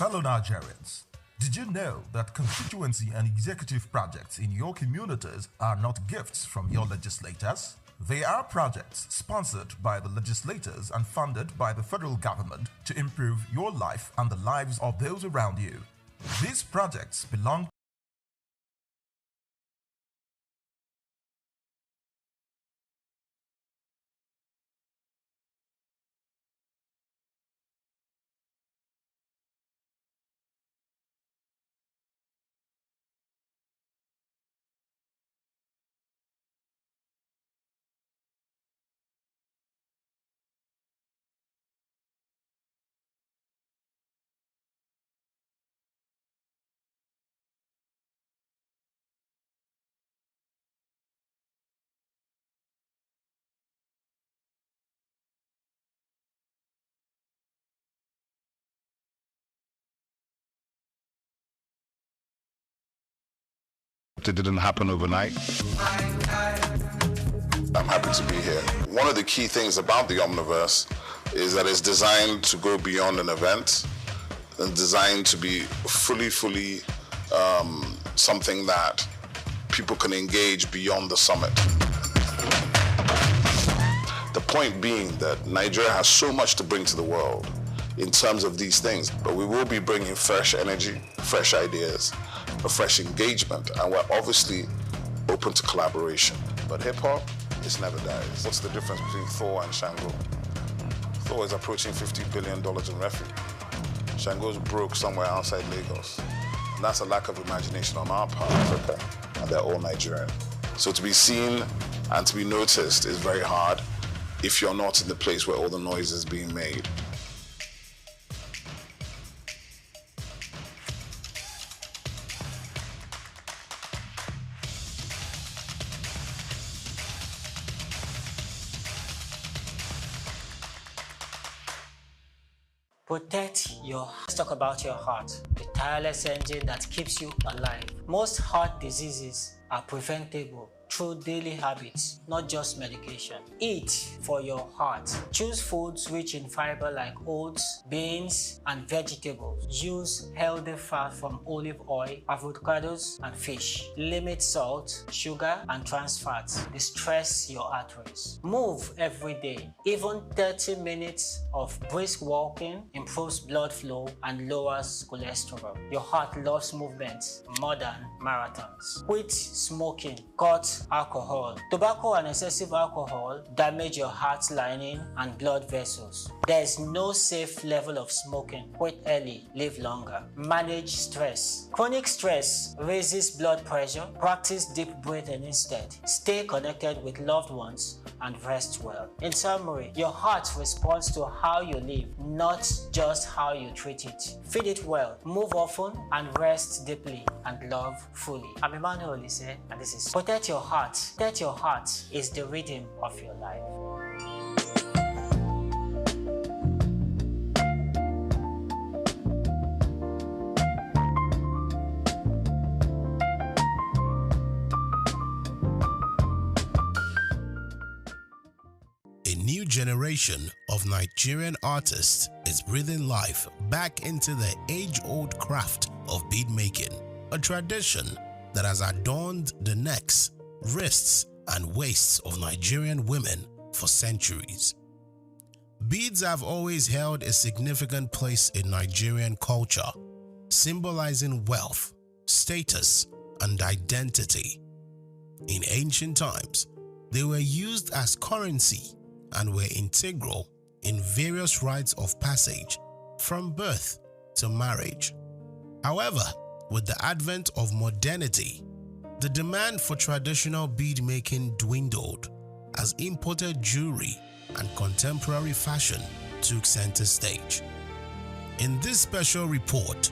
Fellow Nigerians, did you know that constituency and executive projects in your communities are not gifts from your legislators? They are projects sponsored by the legislators and funded by the federal government to improve your life and the lives of those around you. These projects belong It didn't happen overnight. I'm happy to be here. One of the key things about the Omniverse is that it's designed to go beyond an event and designed to be fully something that people can engage beyond the summit. The point being that Nigeria has so much to bring to the world in terms of these things, but we will be bringing fresh energy, fresh ideas, a fresh engagement, and we're obviously open to collaboration. But hip-hop, it never dies. What's the difference between Thor and Shango? Thor is approaching $50 billion in revenue. Shango's broke somewhere outside Lagos. And that's a lack of imagination on our part, Africa, and they're all Nigerian. So to be seen and to be noticed is very hard if you're not in the place where all the noise is being made. Protect let's talk about your heart, the tireless engine that keeps you alive. Most heart diseases are preventable through daily habits, not just medication. Eat for your heart. Choose foods rich in fiber like oats, beans, and vegetables. Use healthy fat from olive oil, avocados, and fish. Limit salt, sugar, and trans fats. They stress your arteries. Move every day. Even 30 minutes of brisk walking improves blood flow and lowers cholesterol. Your heart loves movement more than marathons. Quit smoking. Cut alcohol. Tobacco and excessive alcohol damage your heart lining and blood vessels. There is no safe level of smoking. Quit early, live longer. Manage stress. Chronic stress raises blood pressure. Practice deep breathing instead. Stay connected with loved ones and rest well. In summary, your heart responds to how you live, not just how you treat it. Feed it well, move often, and rest deeply and love fully. I'm Emmanuel Olise, and this is Protect Your Heart. Protect Your Heart is the rhythm of your life. A new generation of Nigerian artists is breathing life back into the age-old craft of bead making, a tradition that has adorned the necks, wrists, and waists of Nigerian women for centuries. Beads have always held a significant place in Nigerian culture, symbolizing wealth, status, and identity. In ancient times, they were used as currency and were integral in various rites of passage from birth to marriage. However, with the advent of modernity, the demand for traditional bead making dwindled as imported jewelry and contemporary fashion took center stage. In this special report,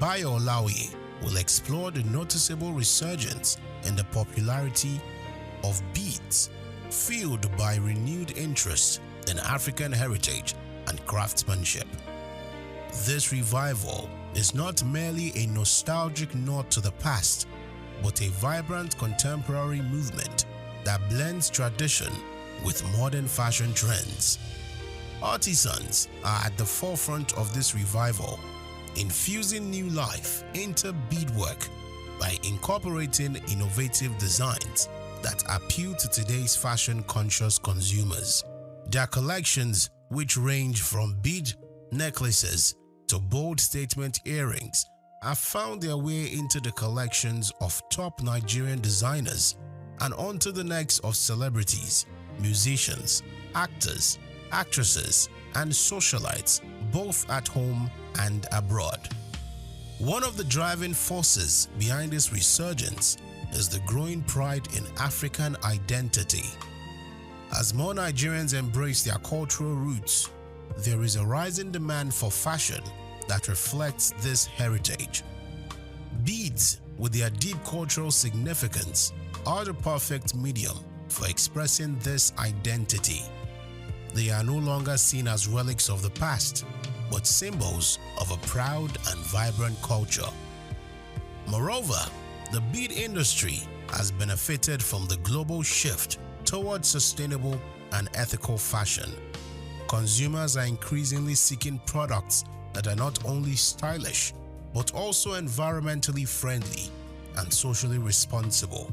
Bayo Olaoye will explore the noticeable resurgence in the popularity of beads, fueled by renewed interest in African heritage and craftsmanship. This revival is not merely a nostalgic nod to the past, but a vibrant contemporary movement that blends tradition with modern fashion trends. Artisans are at the forefront of this revival, infusing new life into beadwork by incorporating innovative designs that appeal to today's fashion-conscious consumers. Their collections, which range from bead necklaces to bold statement earrings, have found their way into the collections of top Nigerian designers and onto the necks of celebrities, musicians, actors, actresses, and socialites, both at home and abroad. One of the driving forces behind this resurgence is the growing pride in African identity. As more Nigerians embrace their cultural roots, there is a rising demand for fashion that reflects this heritage. Beads, with their deep cultural significance, are the perfect medium for expressing this identity. They are no longer seen as relics of the past, but symbols of a proud and vibrant culture. Moreover, the bead industry has benefited from the global shift towards sustainable and ethical fashion. Consumers are increasingly seeking products that are not only stylish, but also environmentally friendly and socially responsible.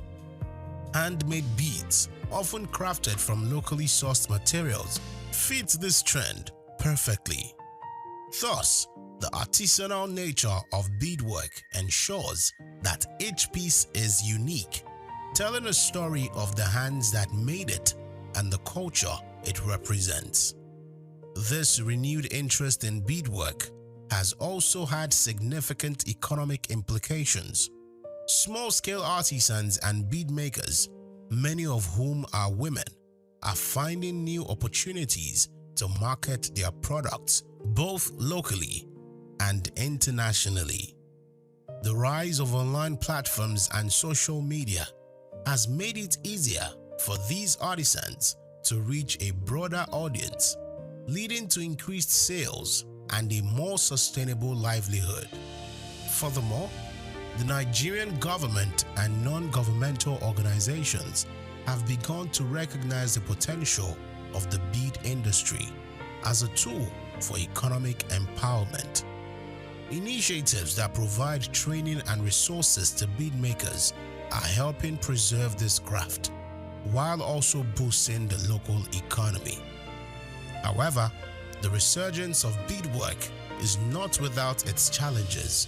Handmade beads, often crafted from locally sourced materials, fit this trend perfectly. Thus, the artisanal nature of beadwork ensures that each piece is unique, telling a story of the hands that made it and the culture it represents. This renewed interest in beadwork has also had significant economic implications. Small-scale artisans and bead makers, many of whom are women, are finding new opportunities to market their products both locally and internationally. The rise of online platforms and social media has made it easier for these artisans to reach a broader audience, leading to increased sales and a more sustainable livelihood. Furthermore, the Nigerian government and non-governmental organizations have begun to recognize the potential of the bead industry as a tool for economic empowerment. Initiatives that provide training and resources to bead makers are helping preserve this craft, while also boosting the local economy. However, the resurgence of beadwork is not without its challenges.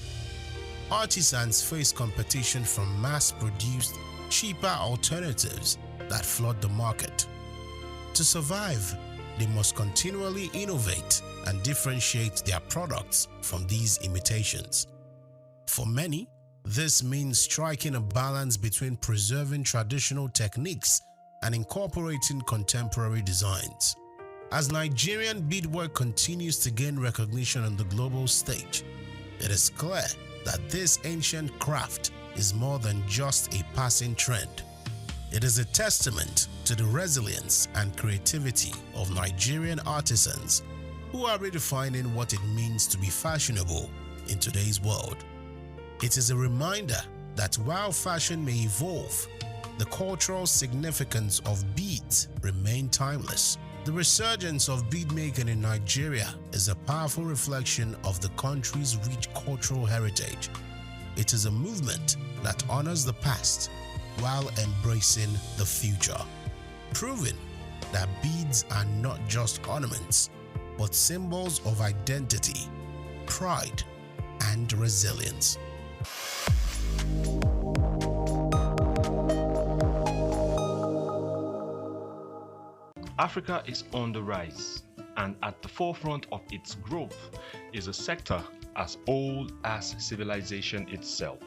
Artisans face competition from mass-produced, cheaper alternatives that flood the market. To survive, they must continually innovate and differentiate their products from these imitations. For many, this means striking a balance between preserving traditional techniques and incorporating contemporary designs. As Nigerian beadwork continues to gain recognition on the global stage, it is clear that this ancient craft is more than just a passing trend. It is a testament to the resilience and creativity of Nigerian artisans who are redefining what it means to be fashionable in today's world. It is a reminder that while fashion may evolve, the cultural significance of beads remain timeless. The resurgence of beadmaking in Nigeria is a powerful reflection of the country's rich cultural heritage. It is a movement that honors the past while embracing the future, proving that beads are not just ornaments, but symbols of identity, pride, and resilience. Africa is on the rise, and at the forefront of its growth is a sector as old as civilization itself: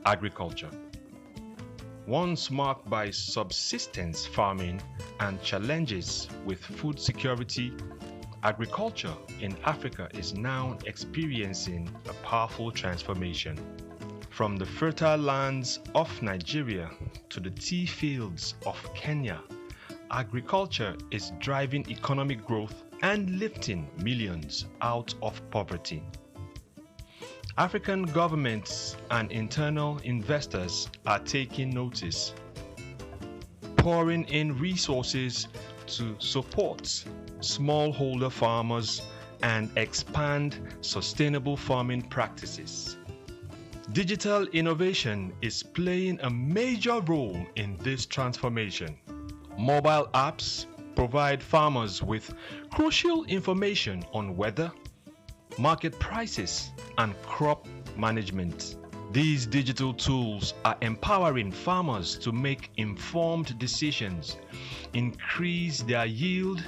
agriculture. Once marked by subsistence farming and challenges with food security, agriculture in Africa is now experiencing a powerful transformation. From the fertile lands of Nigeria to the tea fields of Kenya, agriculture is driving economic growth and lifting millions out of poverty. African governments and internal investors are taking notice, pouring in resources to support smallholder farmers and expand sustainable farming practices. Digital innovation is playing a major role in this transformation. Mobile apps provide farmers with crucial information on weather, market prices, and crop management. These digital tools are empowering farmers to make informed decisions, increase their yield,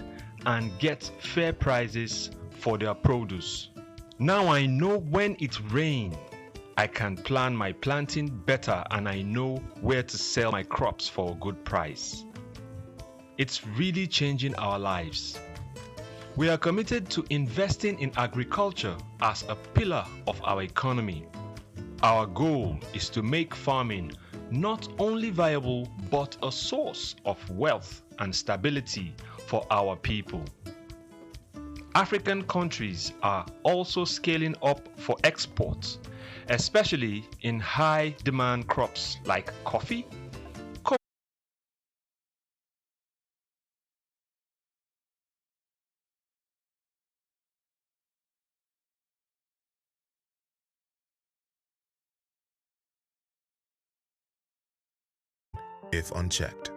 and get fair prices for their produce. Now I know when it rains, I can plan my planting better, and I know where to sell my crops for a good price. It's really changing our lives. We are committed to investing in agriculture as a pillar of our economy. Our goal is to make farming not only viable but a source of wealth and stability for our people. African countries are also scaling up for exports, especially in high demand crops like coffee, if unchecked.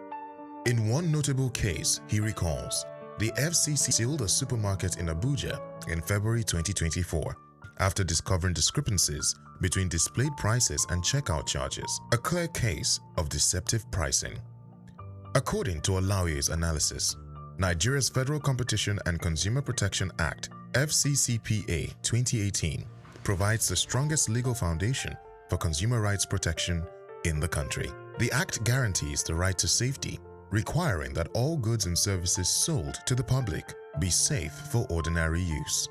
In one notable case, he recalls, the FCC sealed a supermarket in Abuja in February 2024 after discovering discrepancies between displayed prices and checkout charges, a clear case of deceptive pricing. According to Olaoye's analysis, Nigeria's Federal Competition and Consumer Protection Act (FCCPA) 2018 provides the strongest legal foundation for consumer rights protection in the country. The Act guarantees the right to safety, requiring that all goods and services sold to the public be safe for ordinary use.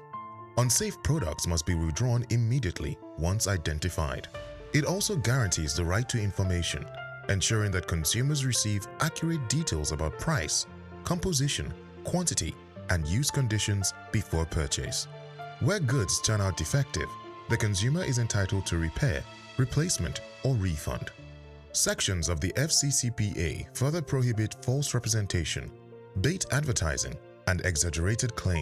Unsafe products must be withdrawn immediately once identified. It also guarantees the right to information, ensuring that consumers receive accurate details about price, composition, quantity, and use conditions before purchase. Where goods turn out defective, the consumer is entitled to repair, replacement, or refund. Sections of the FCCPA further prohibit false representation, bait advertising, and exaggerated claims.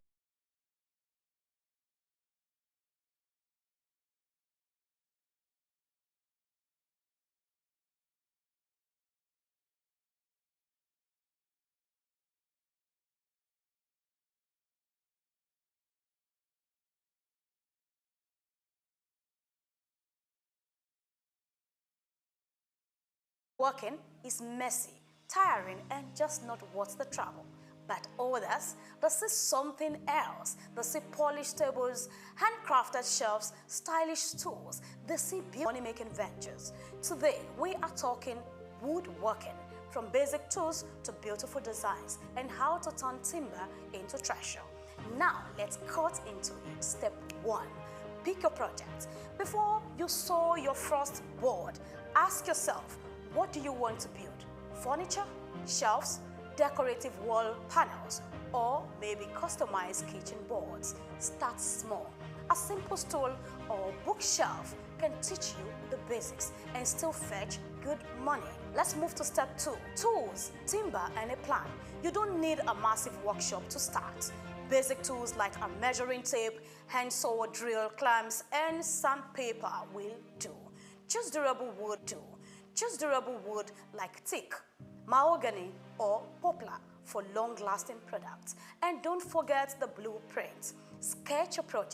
Working is messy, tiring, and just not worth the trouble. But others, they see something else. They see polished tables, handcrafted shelves, stylish tools. They see money-making ventures. Today, we are talking woodworking, from basic tools to beautiful designs, and how to turn timber into treasure. Now, let's cut into it. Step 1. Pick your project. Before you saw your first board, ask yourself, what do you want to build? Furniture, shelves, decorative wall panels, or maybe customized kitchen boards? Start small. A simple stool or bookshelf can teach you the basics and still fetch good money. Let's move to step 2. Tools, timber, and a plan. You don't need a massive workshop to start. Basic tools like a measuring tape, handsaw, drill, clamps, and sandpaper will do. Choose durable wood too. Choose durable wood like teak, mahogany, or poplar for long-lasting products. And don't forget the blueprint. Sketch your project